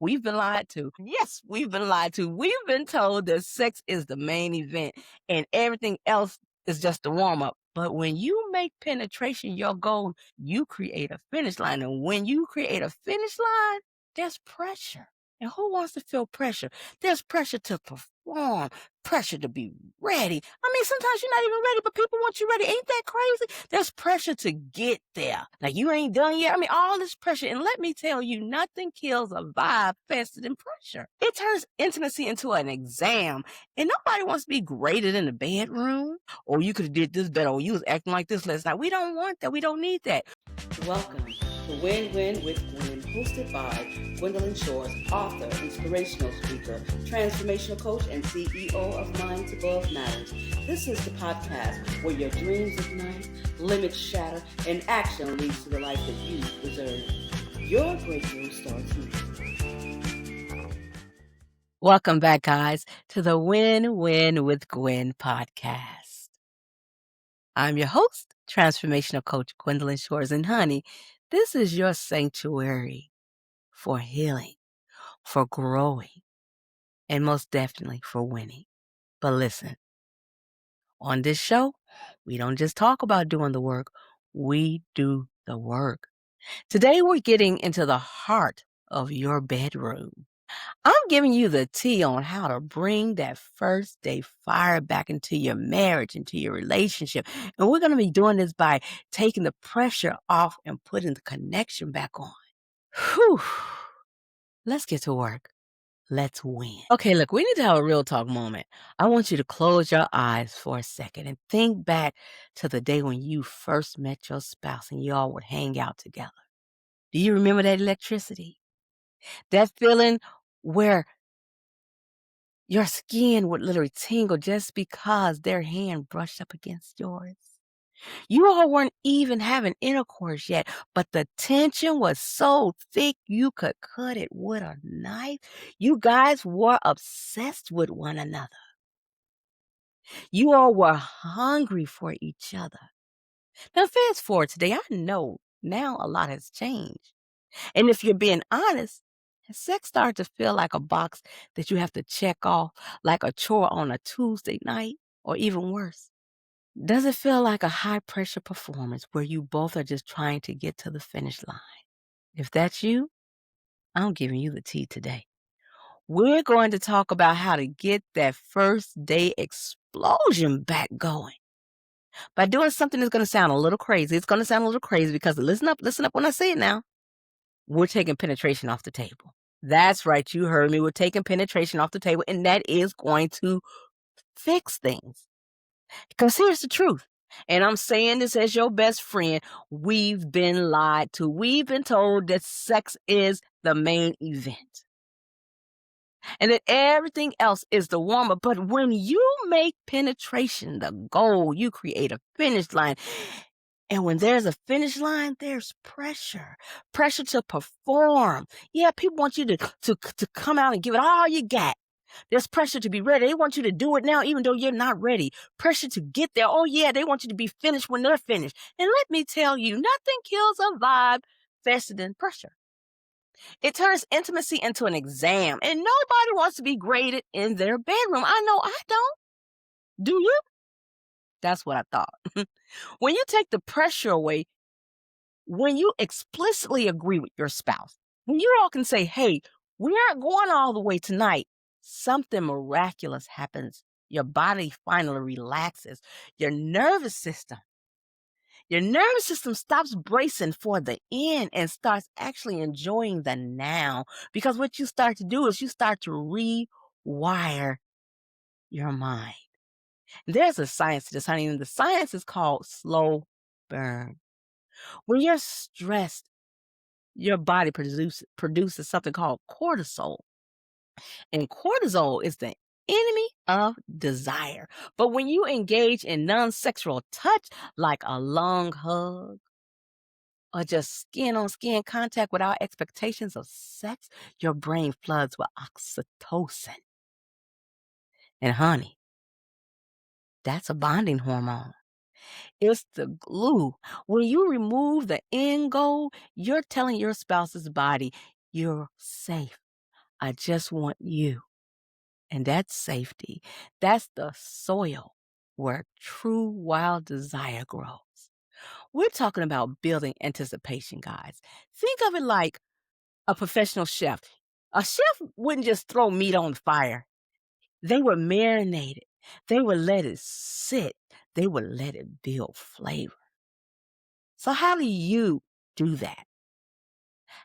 We've been lied to. Yes, we've been lied to. We've been told that sex is the main event and everything else is just the warm up. But when you make penetration your goal, you create a finish line. And when you create a finish line, there's pressure. And who wants to feel pressure? There's pressure to perform, pressure to be ready. I mean, sometimes you're not even ready, but people want you ready. Ain't that crazy? There's pressure to get there. Like you ain't done yet. I mean, all this pressure. And let me tell you, nothing kills a vibe faster than pressure. It turns intimacy into an exam. And nobody wants to be graded in the bedroom. Or you could have did this better. Or you was acting like this last night. We don't want that. We don't need that. Welcome to Win-Win with Gwen, hosted by Gwendolyn Shores, author, inspirational speaker, transformational coach, and CEO of Minds Above Matters. This is the podcast where your dreams ignite, limits shatter, and action leads to the life that you deserve. Your breakthrough starts here. Welcome back, guys, to the Win-Win with Gwen podcast. I'm your host, Transformational Coach Gwendolyn Shores. And honey, this is your sanctuary for healing, for growing, and most definitely for winning. But listen, on this show, we don't just talk about doing the work, we do the work. Today, we're getting into the heart of your bedroom. I'm giving you the tea on how to bring that first day fire back into your marriage, into your relationship. And we're going to be doing this by taking the pressure off and putting the connection back on. Whew. Let's get to work. Let's win. Okay, look, we need to have a real talk moment. I want you to close your eyes for a second and think back to the day when you first met your spouse and y'all would hang out together. Do you remember that electricity? That feeling where your skin would literally tingle just because their hand brushed up against yours. You all weren't even having intercourse yet, but the tension was so thick you could cut it with a knife. You guys were obsessed with one another. You all were hungry for each other. Now, fast forward today, I know now a lot has changed. And if you're being honest, sex started to feel like a box that you have to check off, like a chore on a Tuesday night, or even worse. Does it feel like a high-pressure performance where you both are just trying to get to the finish line? If that's you, I'm giving you the tea today. We're going to talk about how to get that first day explosion back going by doing something that's going to sound a little crazy. It's going to sound a little crazy because listen up when I say it now. We're taking penetration off the table. That's right. You heard me. We're taking penetration off the table, and that is going to fix things. Because here's the truth. And I'm saying this as your best friend. We've been lied to. We've been told that sex is the main event and that everything else is the warm up. But when you make penetration the goal, you create a finish line. And when there's a finish line, there's pressure to perform. Yeah, people want you to come out and give it all you got. There's pressure to be ready. They want you to do it now, even though you're not ready. Pressure to get there. Oh, yeah, they want you to be finished when they're finished. And let me tell you, nothing kills a vibe faster than pressure. It turns intimacy into an exam, and nobody wants to be graded in their bedroom. I know I don't. Do you? That's what I thought. When you take the pressure away, when you explicitly agree with your spouse, when you all can say, hey, we aren't going all the way tonight, something miraculous happens. Your body finally relaxes. Your nervous system stops bracing for the end and starts actually enjoying the now. Because what you start to do is you start to rewire your mind. There's a science to this, honey, and the science is called slow burn. When you're stressed, your body produces something called cortisol. And cortisol is the enemy of desire. But when you engage in non-sexual touch, like a long hug or just skin-on-skin contact without expectations of sex, your brain floods with oxytocin. And honey, that's a bonding hormone. It's the glue. When you remove the end goal, you're telling your spouse's body, you're safe. I just want you. And that's safety. That's the soil where true wild desire grows. We're talking about building anticipation, guys. Think of it like a professional chef. A chef wouldn't just throw meat on the fire. They would marinate it. They would let it sit. They would let it build flavor. So how do you do that?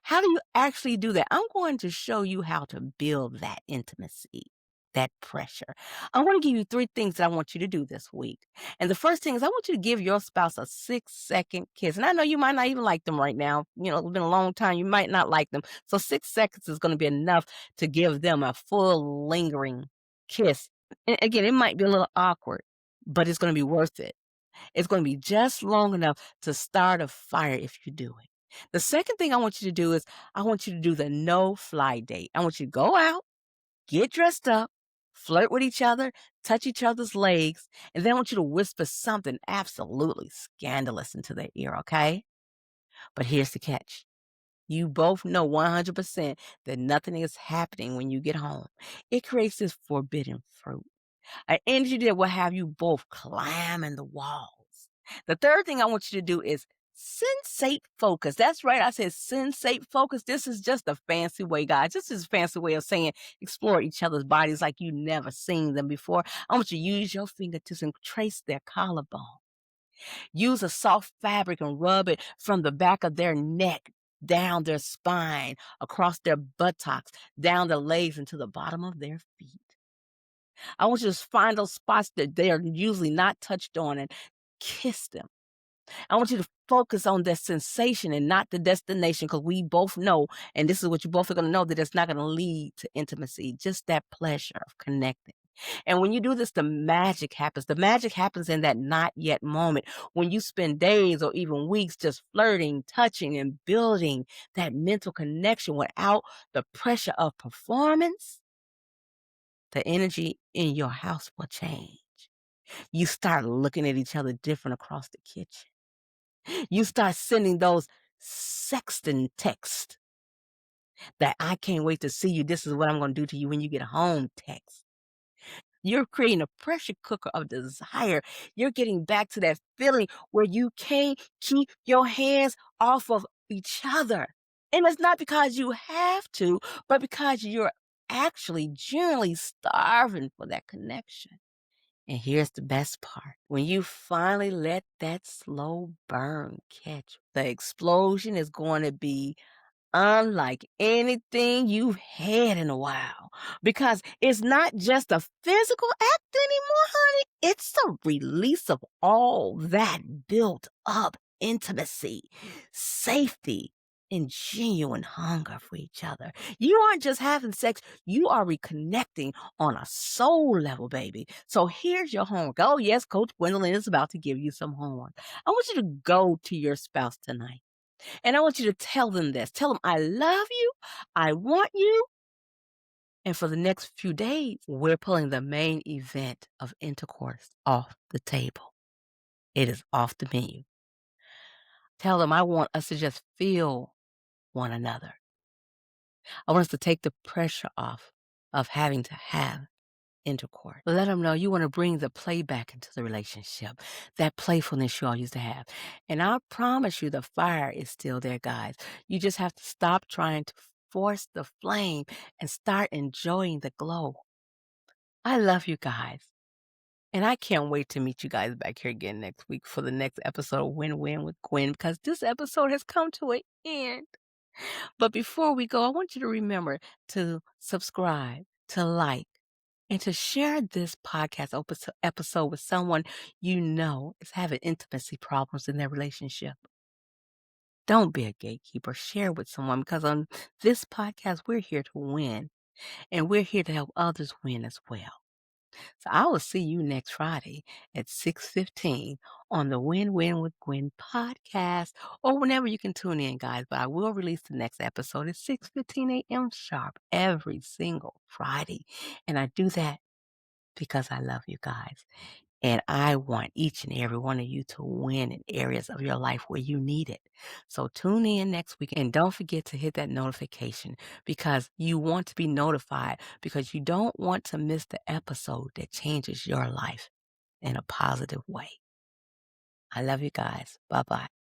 How do you actually do that? I'm going to show you how to build that intimacy, that pressure. I'm going to give you 3 things that I want you to do this week. And the first thing is I want you to give your spouse a 6-second kiss. And I know you might not even like them right now. It's been a long time. You might not like them. So 6 seconds is going to be enough to give them a full lingering kiss. And again, it might be a little awkward, but it's going to be worth it. It's going to be just long enough to start a fire if you do it. The second thing I want you to do is I want you to do the no-fly date. I want you to go out, get dressed up, flirt with each other, touch each other's legs, and then I want you to whisper something absolutely scandalous into their ear, okay? But here's the catch. You both know 100% that nothing is happening when you get home. It creates this forbidden fruit, an energy that will have you both climbing the walls. The third thing I want you to do is sensate focus. That's right. I said sensate focus. This is just a fancy way, guys. This is a fancy way of saying explore each other's bodies like you've never seen them before. I want you to use your fingertips and trace their collarbone. Use a soft fabric and rub it from the back of their neck, down their spine, across their buttocks, down their legs, and to the bottom of their feet. I want you to find those spots that they are usually not touched on and kiss them. I want you to focus on the sensation and not the destination because we both know, and this is what you both are going to know, that it's not going to lead to intimacy, just that pleasure of connecting. And when you do this, the magic happens. The magic happens in that not yet moment when you spend days or even weeks just flirting, touching, and building that mental connection without the pressure of performance. The energy in your house will change. You start looking at each other different across the kitchen. You start sending those sexting texts that I can't wait to see you. This is what I'm going to do to you when you get home text. You're creating a pressure cooker of desire. You're getting back to that feeling where you can't keep your hands off of each other. And it's not because you have to, but because you're actually genuinely starving for that connection. And here's the best part. When you finally let that slow burn catch, the explosion is going to be unlike anything you've had in a while. Because it's not just a physical act anymore, honey. It's the release of all that built up intimacy, safety, and genuine hunger for each other. You aren't just having sex, you are reconnecting on a soul level, baby. So here's your homework. Oh, yes, Coach Gwendolyn is about to give you some homework. I want you to go to your spouse tonight. And I want you to tell them this. Tell them, I love you. I want you. And for the next few days, we're pulling the main event of intercourse off the table. It is off the menu. Tell them I want us to just feel one another. I want us to take the pressure off of having to have intercourse. Let them know you want to bring the play back into the relationship, that playfulness you all used to have. And I promise you the fire is still there, guys. You just have to stop trying to force the flame and start enjoying the glow. I love you guys. And I can't wait to meet you guys back here again next week for the next episode of Win Win with Gwen because this episode has come to an end. But before we go, I want you to remember to subscribe, to like, and to share this podcast episode with someone you know is having intimacy problems in their relationship. Don't be a gatekeeper. Share with someone because on this podcast, we're here to win and we're here to help others win as well. So I will see you next Friday at 6:15 on the Win Win with Gwen podcast or whenever you can tune in, guys. But I will release the next episode at 6:15 a.m. sharp every single Friday. And I do that because I love you guys. And I want each and every one of you to win in areas of your life where you need it. So tune in next week and don't forget to hit that notification because you want to be notified because you don't want to miss the episode that changes your life in a positive way. I love you guys. Bye bye.